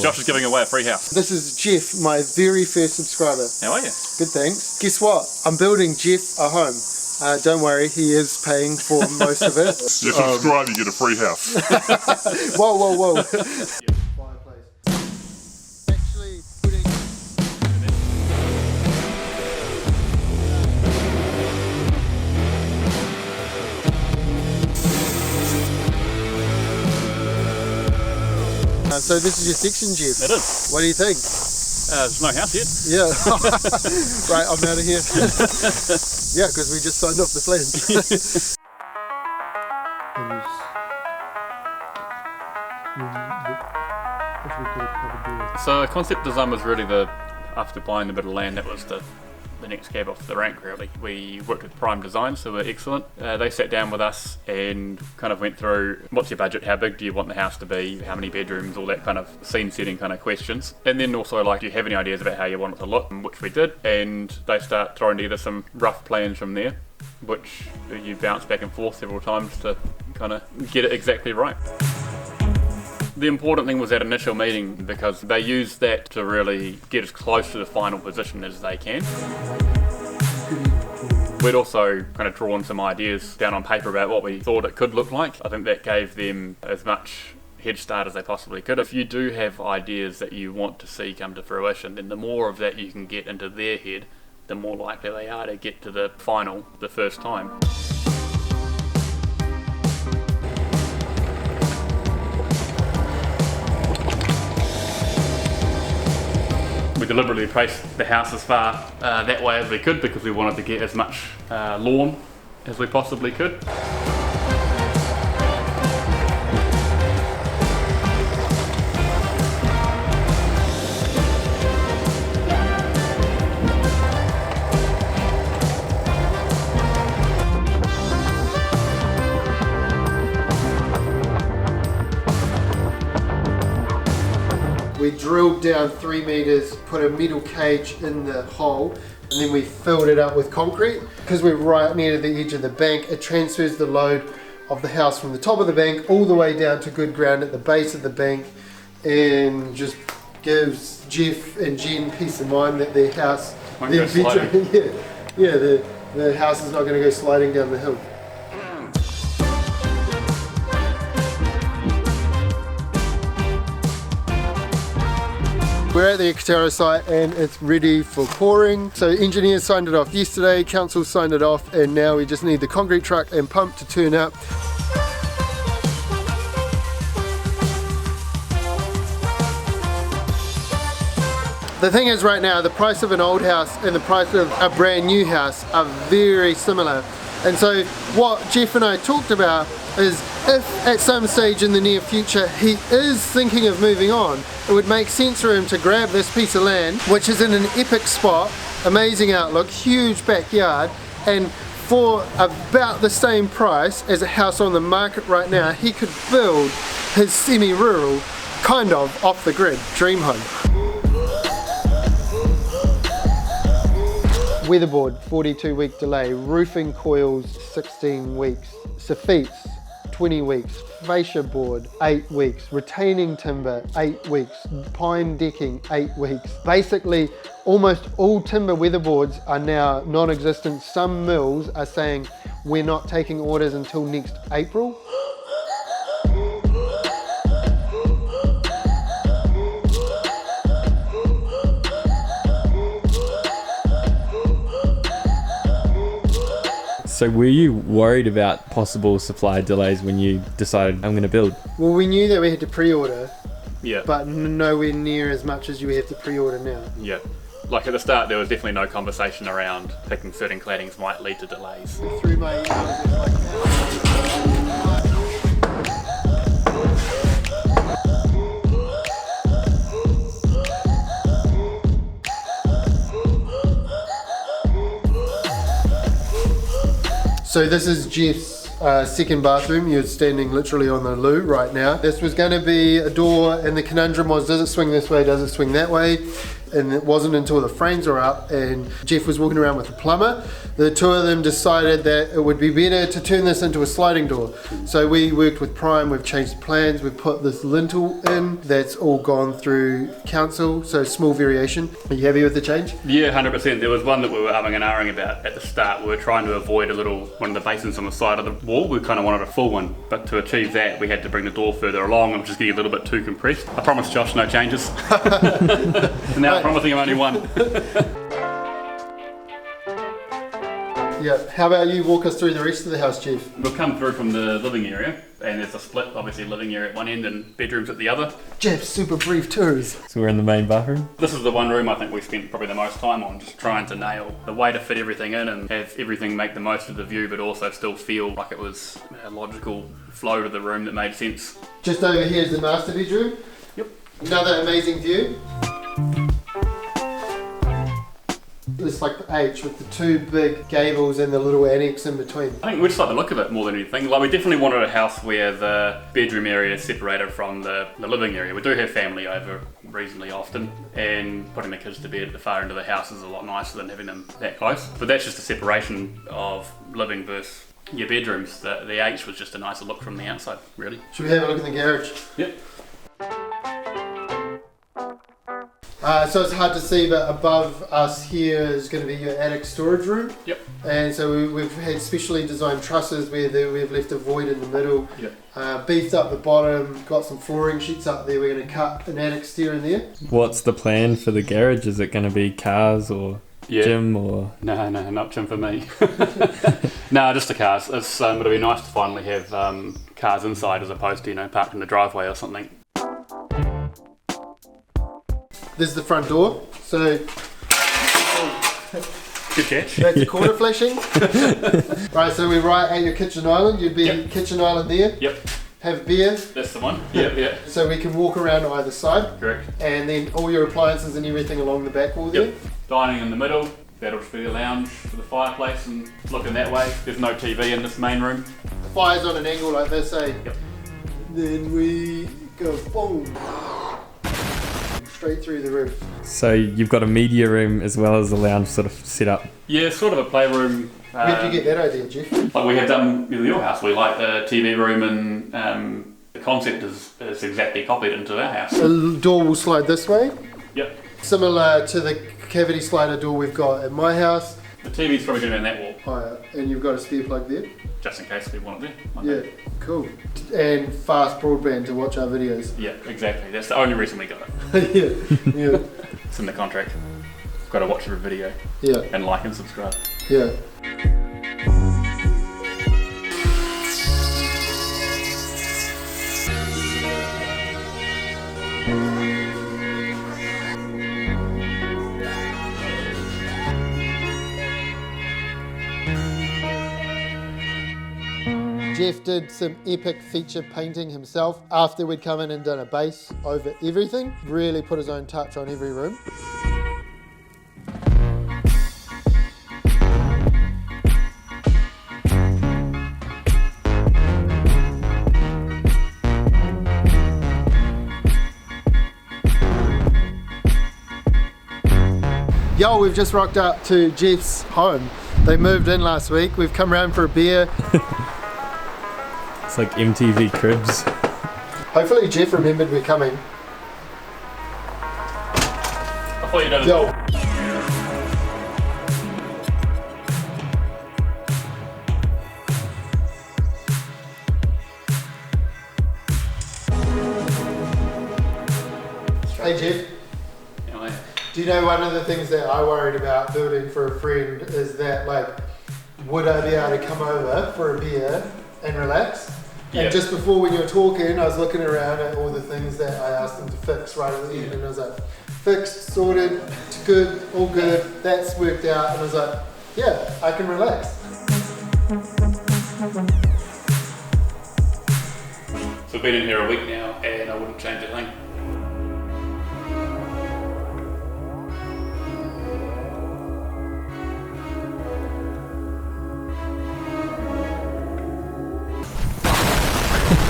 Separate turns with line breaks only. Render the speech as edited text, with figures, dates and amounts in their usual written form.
Josh is giving away a free house.
This is Jeff, my very first subscriber.
How are you?
Good, thanks. Guess what? I'm building Jeff a home. Don't worry, he is paying for most of it.
You subscribe, you get a free house.
Whoa. Actually putting... So this is your section, Jeff?
It is.
What do you think?
There's no house yet.
Yeah. Right, I'm out of here. Yeah, because we just signed off the plan.
So concept design was really after buying the bit of land, that was the next cab off the rank really. We worked with Prime Design, so they're excellent. They sat down with us and kind of went through what's your budget, how big do you want the house to be, how many bedrooms, all that kind of scene setting kind of questions. And then also like, do you have any ideas about how you want it to look, which we did. And they start throwing together some rough plans from there, which you bounce back and forth several times to kind of get it exactly right. The important thing was that initial meeting, because they used that to really get as close to the final position as they can. We'd also kind of drawn some ideas down on paper about what we thought it could look like. I think that gave them as much head start as they possibly could. If you do have ideas that you want to see come to fruition, then the more of that you can get into their head, the more likely they are to get to the final the first time. We deliberately placed the house as far that way as we could because we wanted to get as much lawn as we possibly could.
We drilled down 3 meters, put a metal cage in the hole, and then we filled it up with concrete. Because we're right near the edge of the bank, it transfers the load of the house from the top of the bank all the way down to good ground at the base of the bank, and just gives Jeff and Jen peace of mind that their house, the house is not going to go sliding down the hill. We're at the Ekatero site and it's ready for pouring. So engineers signed it off yesterday, council signed it off, and now we just need the concrete truck and pump to turn up. The thing is right now, the price of an old house and the price of a brand new house are very similar. And so what Jeff and I talked about is if at some stage in the near future he is thinking of moving on, it would make sense for him to grab this piece of land, which is in an epic spot, amazing outlook, huge backyard, and for about the same price as a house on the market right now, he could build his semi-rural, kind of off the grid dream home. Weatherboard, 42-week delay. Roofing coils, 16 weeks. Safetes, 20 weeks. Fascia board, 8 weeks. Retaining timber, 8 weeks. Pine decking, 8 weeks. Basically, almost all timber weatherboards are now non-existent. Some mills are saying we're not taking orders until next April.
So were you worried about possible supply delays when you decided I'm going to build?
Well, we knew that we had to pre-order,
Yeah.
but nowhere near as much as you have to pre-order now.
Yeah. Like at the start, there was definitely no conversation around picking certain claddings might lead to delays.
Through my emails, it's like So this is Jeff's second bathroom. You're standing literally on the loo right now. This was going to be a door, and the conundrum was, does it swing this way, does it swing that way? And it wasn't until the frames were up and Jeff was walking around with the plumber, the two of them decided that it would be better to turn this into a sliding door. So we worked with Prime, we've changed plans, we've put this lintel in that's all gone through council, so small variation. Are you happy with the change?
Yeah, 100%. There was one that we were umming and ahhing about at the start. We were trying to avoid one of the basins on the side of the wall. We kind of wanted a full one, but to achieve that we had to bring the door further along and it was just getting a little bit too compressed. I promised Josh no changes. So now I'm promising him only one.
Yeah. How about you walk us through the rest of the house, Jeff?
We'll come through from the living area, and there's a split, obviously living area at one end and bedrooms at the other.
Jeff's super brief tours.
So we're in the main bathroom.
This is the one room I think we spent probably the most time on, just trying to nail the way to fit everything in and have everything make the most of the view, but also still feel like it was a logical flow to the room that made sense.
Just over here is the master bedroom.
Yep.
Another amazing view. It's like the H with the two big gables and the little annex in between.
I think we just like the look of it more than anything. Like we definitely wanted a house where the bedroom area is separated from the living area. We do have family over reasonably often, and putting the kids to bed at the far end of the house is a lot nicer than having them that close. But that's just a separation of living versus your bedrooms. The H was just a nicer look from the outside, really.
Should we have a look in the garage?
Yep.
So it's hard to see, but above us here is going to be your attic storage room.
Yep.
And so we've had specially designed trusses where we've left a void in the middle.
Yep.
Beefed up the bottom, got some flooring sheets up there. We're going to cut an attic stair in there.
What's the plan for the garage? Is it going to be cars or gym or?
No, not gym for me. No, just the cars. It'll be nice to finally have cars inside as opposed to parked in the driveway or something.
This is the front door. So
Good catch.
that's the corner flashing. Right, so we're right at your kitchen island. You'd be kitchen island there.
Yep.
Have beer.
That's the one. Yep.
So we can walk around either side.
Correct.
And then all your appliances and everything along the back wall there.
Yep. Dining in the middle. That'll just be the lounge for the fireplace and looking that way. There's no TV in this main room.
The fire's on an angle like this, eh?
Yep.
Then we go boom. Straight through the roof.
So you've got a media room as well as a lounge sort of set up.
Yeah, sort of a playroom.
Where did you get that idea, Jeff?
Like we have done with your house. We like the TV room and the concept is exactly copied into our house.
The door will slide this way.
Yep.
Similar to the cavity slider door we've got at my house.
The TV's probably going to be on that wall,
Oh, yeah. And you've got a spare plug there.
just in case we want it there.
Yeah, cool. And fast broadband to watch our videos.
Yeah, exactly. That's the only reason we got it.
yeah.
It's in the contract. Got to watch every video
Yeah,
and like and subscribe.
yeah. Jeff did some epic feature painting himself after we'd come in and done a base over everything. Really put his own touch on every room. Yo, we've just rocked up to Jeff's home. They moved in last week. We've come around for a beer.
It's like MTV Cribs.
Hopefully Jeff remembered we're coming.
I thought you did it.
Yo. Hey Jeff,
Anyway,
do you know one of the things that I worried about building for a friend is that, like, would I be able to come over for a beer and relax?
Yeah.
And just before when you were talking, I was looking around at all the things that I asked them to fix right at the end, and I was like, fixed, sorted, it's good, all good, that's worked out, and I was like, yeah, I can relax.
so we've been in here a week now and I wouldn't change a thing.